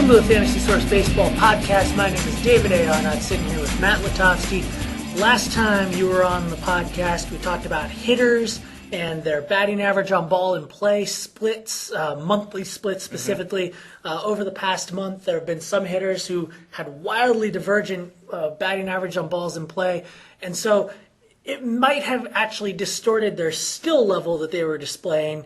Welcome to the Fantasy Source Baseball Podcast. My name is David A. Arnott, sitting here with Matt Lutovsky. Last time you were on the podcast, we talked about hitters and their batting average on ball in play splits, monthly splits specifically. Over the past month, there have been some hitters who had wildly divergent batting average on balls in play. And so it might have actually distorted their skill level that they were displaying.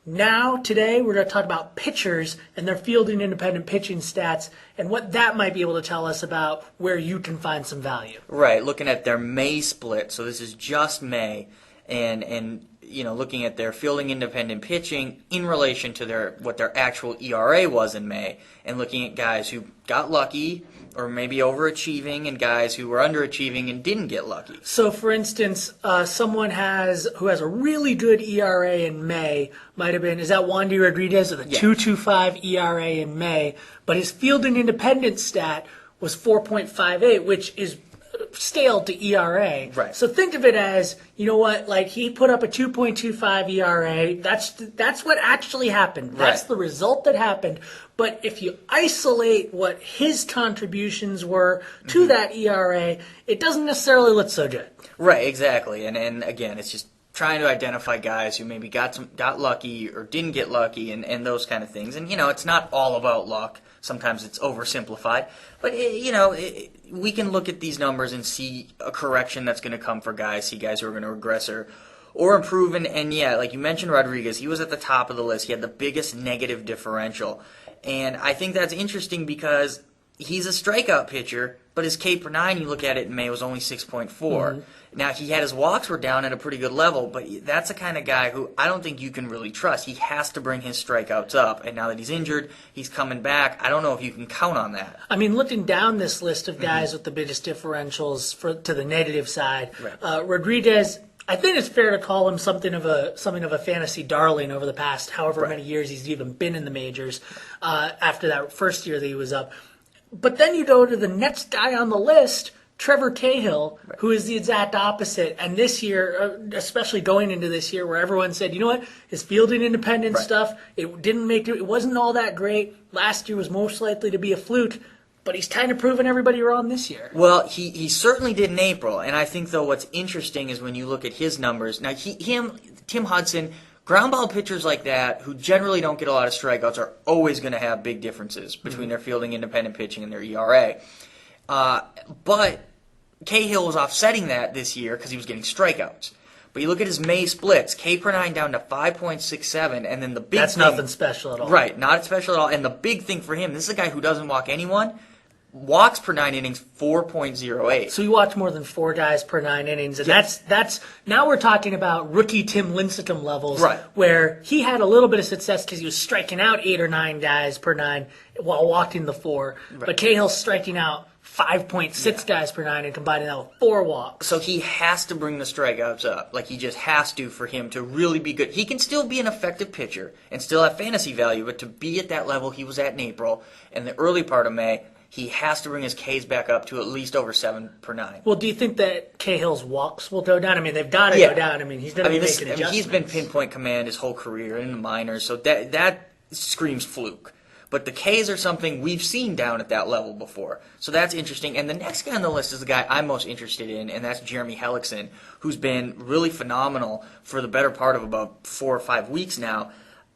Now, today, we're going to talk about pitchers and their fielding independent pitching stats and what that might be able to tell us about where you can find some value. Right, looking at their May split, so this is just May, and looking at their fielding independent pitching in relation to what their actual ERA was in May, and looking at guys who got lucky or maybe overachieving and guys who were underachieving and didn't get lucky. So, for instance, someone who has a really good ERA in May might have been, is that Wandy Rodriguez with a 2.25 ERA in May, but his fielding independent stat was 4.58, which is stale to ERA. Right. So think of it as, you know what, like he put up a 2.25 ERA. That's what actually happened. That's the result that happened. But if you isolate what his contributions were to that ERA, it doesn't necessarily look so good. Right, exactly. And again, it's just trying to identify guys who maybe got lucky or didn't get lucky and those kind of things. And, it's not all about luck. Sometimes it's oversimplified. But, we can look at these numbers and see a correction that's going to come for guys, see guys who are going to regress or improve. And like you mentioned Rodriguez, he was at the top of the list. He had the biggest negative differential. And I think that's interesting because he's a strikeout pitcher, but his K per 9, you look at it in May, was only 6.4. Mm-hmm. Now, his walks were down at a pretty good level, but that's the kind of guy who I don't think you can really trust. He has to bring his strikeouts up, and now that he's injured, he's coming back. I don't know if you can count on that. I mean, looking down this list of guys with the biggest differentials to the negative side, Rodriguez, I think it's fair to call him something of a fantasy darling over the past however many years he's even been in the majors after that first year that he was up. But then you go to the next guy on the list, Trevor Cahill, who is the exact opposite. And this year, especially going into this year, where everyone said, you know what, his fielding independent stuff, it wasn't all that great. Last year was most likely to be a fluke, but he's kind of proven everybody wrong this year. Well, he certainly did in April. And I think, though, what's interesting is when you look at his numbers. Now, Tim Hudson, ground ball pitchers like that, who generally don't get a lot of strikeouts, are always going to have big differences between their fielding independent pitching and their ERA. But Cahill was offsetting that this year because he was getting strikeouts. But you look at his May splits, K per 9 down to 5.67, and then the big That's nothing special at all. Right, not special at all. And the big thing for him, this is a guy who doesn't walk anyone. Walks per 9 innings, 4.08. So you watch more than 4 guys per 9 innings, and that's now we're talking about rookie Tim Lincecum levels, where he had a little bit of success because he was striking out 8 or 9 guys per 9 while walking the 4. But Cahill's striking out 5.6 guys per 9 and combining that with 4 walks. So he has to bring the strikeouts up. Like, he just has to for him to really be good. He can still be an effective pitcher and still have fantasy value, but to be at that level he was at in April and the early part of May, he has to bring his Ks back up to at least over 7 per 9. Well, do you think that Cahill's walks will go down? I mean, they've got to go down. I mean, he's going to be making adjustments. He's been pinpoint command his whole career in the minors, so that screams fluke. But the Ks are something we've seen down at that level before. So that's interesting. And the next guy on the list is the guy I'm most interested in, and that's Jeremy Hellickson, who's been really phenomenal for the better part of about 4 or 5 weeks now.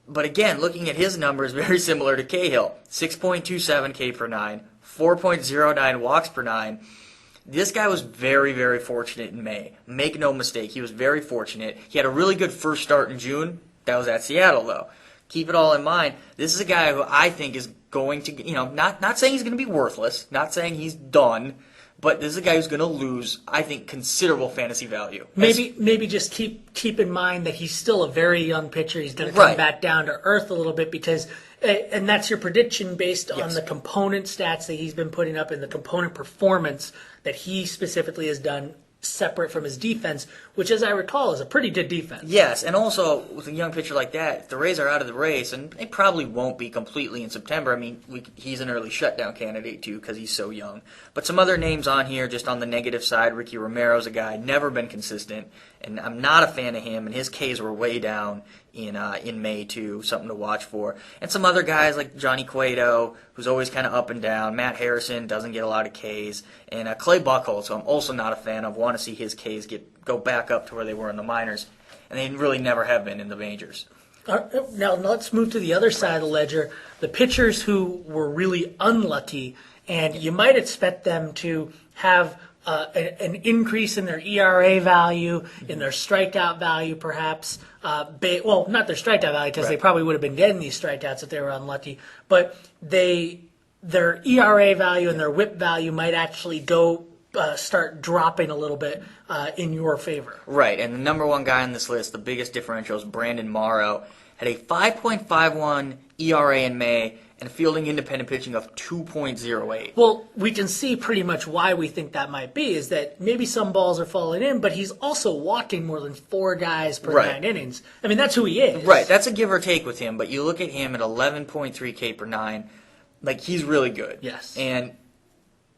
But again, looking at his numbers, very similar to Cahill. 6.27 K per 9, 4.09 walks per 9. This guy was very, very fortunate in May. Make no mistake, he was very fortunate. He had a really good first start in June. That was at Seattle, though. Keep it all in mind. This is a guy who I think is going to, not saying he's going to be worthless, not saying he's done, but this is a guy who's going to lose, I think, considerable fantasy value. Maybe just keep in mind that he's still a very young pitcher. He's going to come back down to earth a little bit because, and that's your prediction based on the component stats that he's been putting up and the component performance that he specifically has done separate from his defense, which, as I recall, is a pretty good defense. Yes, and also with a young pitcher like that, if the Rays are out of the race, and they probably won't be completely in September. I mean, he's an early shutdown candidate, too, because he's so young. But some other names on here, just on the negative side, Ricky Romero's a guy, never been consistent, and I'm not a fan of him, and his Ks were way down in May too, something to watch for. And some other guys like Johnny Cueto, who's always kind of up and down. Matt Harrison doesn't get a lot of Ks, and Clay Buchholz, who I'm also not a fan of. Want to see his Ks go back up to where they were in the minors, and they really never have been in the majors. Now let's move to the other side of the ledger. The pitchers who were really unlucky, and you might expect them to have an increase in their ERA value, in their strikeout value, perhaps. Not their strikeout value, because they probably would have been getting these strikeouts if they were unlucky. But their ERA value and their WHIP value might actually start dropping a little bit in your favor. Right, and the number one guy on this list, the biggest differential, is Brandon Morrow. Had a 5.51 ERA in May and fielding independent pitching of 2.08. Well, we can see pretty much why we think that might be, is that maybe some balls are falling in, but he's also walking more than 4 guys per 9 innings. I mean, that's who he is. Right, that's a give or take with him, but you look at him at 11.3 K per 9, like, he's really good. Yes. And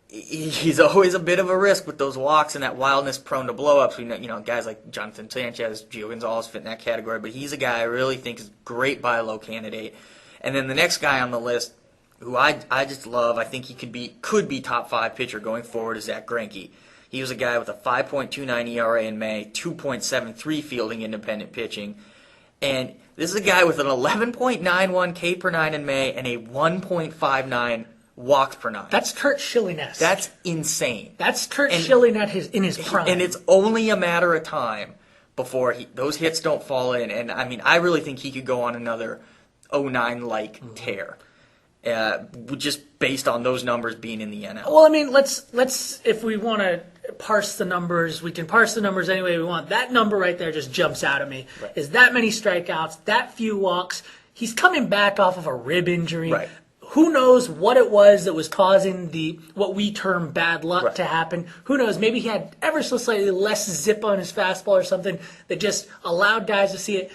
he's always a bit of a risk with those walks and that wildness prone to blow-ups. We know, guys like Jonathan Sanchez, Gio Gonzalez fit in that category, but he's a guy I really think is a great buy low candidate. And then the next guy on the list, who I just love, I think he could be top 5 pitcher going forward, is Zach Greinke. He was a guy with a 5.29 ERA in May, 2.73 fielding independent pitching. And this is a guy with an 11.91 K per 9 in May and a 1.59 walks per 9. That's Kurt Schilling-esque. That's insane. That's Kurt Schilling in his prime. And it's only a matter of time before those hits don't fall in. And, I mean, I really think he could go on another 09-like tear, just based on those numbers being in the NL. Well, I mean, let's if we want to parse the numbers, we can parse the numbers any way we want. That number right there just jumps out at me. Right. Is that many strikeouts, that few walks. He's coming back off of a rib injury. Right. Who knows what it was that was causing what we term bad luck to happen? Who knows? Maybe he had ever so slightly less zip on his fastball or something that just allowed guys to see it.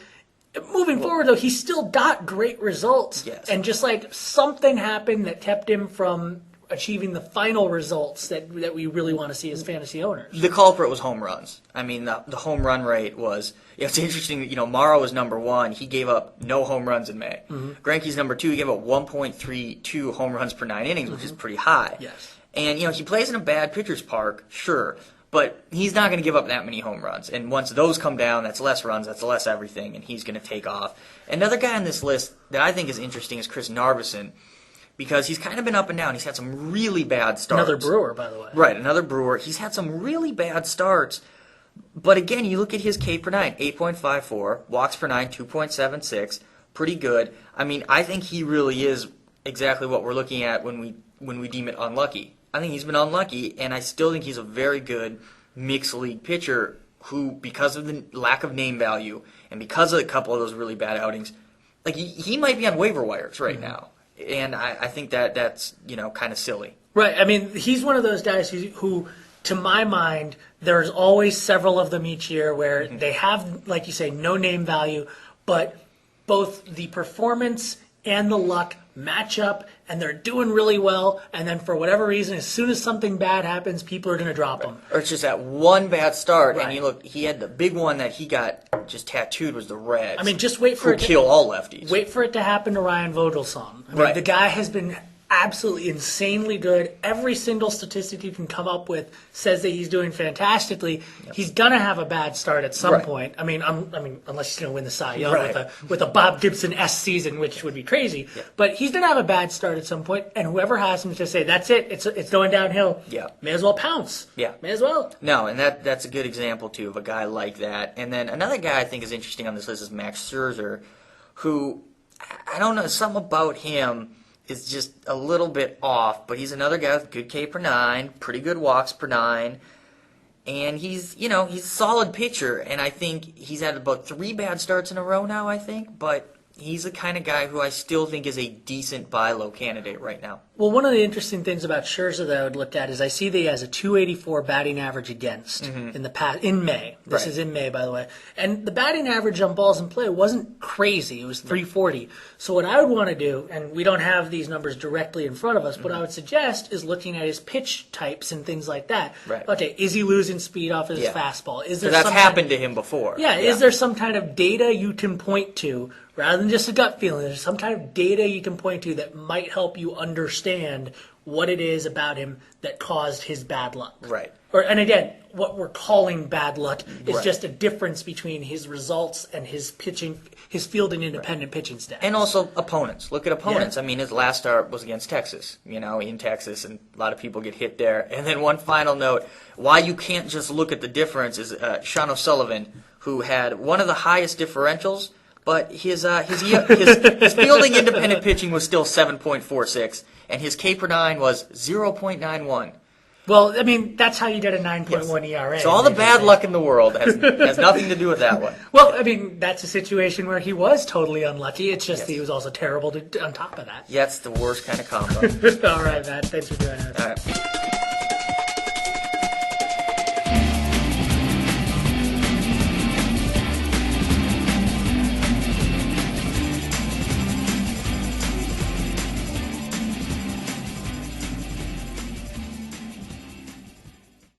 Moving forward, though, he still got great results. Yes. And just like something happened that kept him from achieving the final results that we really want to see as fantasy owners. The culprit was home runs. I mean, the home run rate was... It's interesting, Morrow was number 1. He gave up no home runs in May. Mm-hmm. Greinke's number 2. He gave up 1.32 home runs per 9 innings, which is pretty high. Yes. And, he plays in a bad pitcher's park, sure, but he's not going to give up that many home runs. And once those come down, that's less runs, that's less everything, and he's going to take off. Another guy on this list that I think is interesting is Chris Narveson, because he's kind of been up and down. He's had some really bad starts. Another Brewer, by the way. Right, another Brewer. He's had some really bad starts. But again, you look at his K per 9, 8.54, walks per 9, 2.76, pretty good. I mean, I think he really is exactly what we're looking at when we deem it unlucky. I think he's been unlucky, and I still think he's a very good mixed league pitcher who, because of the lack of name value and because of a couple of those really bad outings, like he might be on waiver wires right now. And I think that's, kind of silly. Right. I mean, he's one of those guys who, to my mind, there's always several of them each year where they have, like you say, no name value, but both the performance and the luck match up, and they're doing really well, and then for whatever reason, as soon as something bad happens, people are going to drop them. Or it's just that one bad start, Right. and you look, he had the big one that he got just tattooed was the Reds. I mean, just wait for who kill all lefties. Wait for it to happen to Ryan Vogelsong. I mean, Right. The guy has been absolutely insanely good. Every single statistic you can come up with says that he's doing fantastically. Yep. He's gonna have a bad start at some point. I mean, unless he's gonna win the Cy Young with a Bob Gibson-esque season, which would be crazy. Yeah. But he's gonna have a bad start at some point, and whoever has him to say that's it. It's going downhill. Yeah, may as well pounce. Yeah, may as well. No, and that's a good example too of a guy like that. And then another guy I think is interesting on this list is Max Scherzer, who I don't know, something about him is just a little bit off, but he's another guy with good K per 9, pretty good walks per 9, and he's a solid pitcher, and I think he's had about 3 bad starts in a row now, I think, but he's the kind of guy who I still think is a decent buy low candidate right now. Well, one of the interesting things about Scherzer that I would look at is I see that he has a 284 batting average against in May. This is in May, by the way. And the batting average on balls in play wasn't crazy. It was 340. So what I would want to do, and we don't have these numbers directly in front of us, what I would suggest is looking at his pitch types and things like that. Right. Okay, is he losing speed off his fastball? Is there that's happened to him before. Is there some kind of data you can point to, rather than just a gut feeling, there's some kind of data you can point to that might help you understand what it is about him that caused his bad luck. Right. And again, what we're calling bad luck is just a difference between his results and his pitching, his fielding independent pitching stats. And also opponents. Look at opponents. Yeah. I mean, his last start was against Texas, in Texas, and a lot of people get hit there. And then one final note, why you can't just look at the difference is Sean O'Sullivan, who had one of the highest differentials, but his fielding independent pitching was still 7.46, and his K per 9 was 0.91. Well, I mean, that's how you get a 9.1 ERA. So all the bad luck in the world has nothing to do with that one. Well, I mean, that's a situation where he was totally unlucky. It's just that he was also terrible on top of that. Yeah, it's the worst kind of combo. All right, Matt. Thanks for joining us. All right.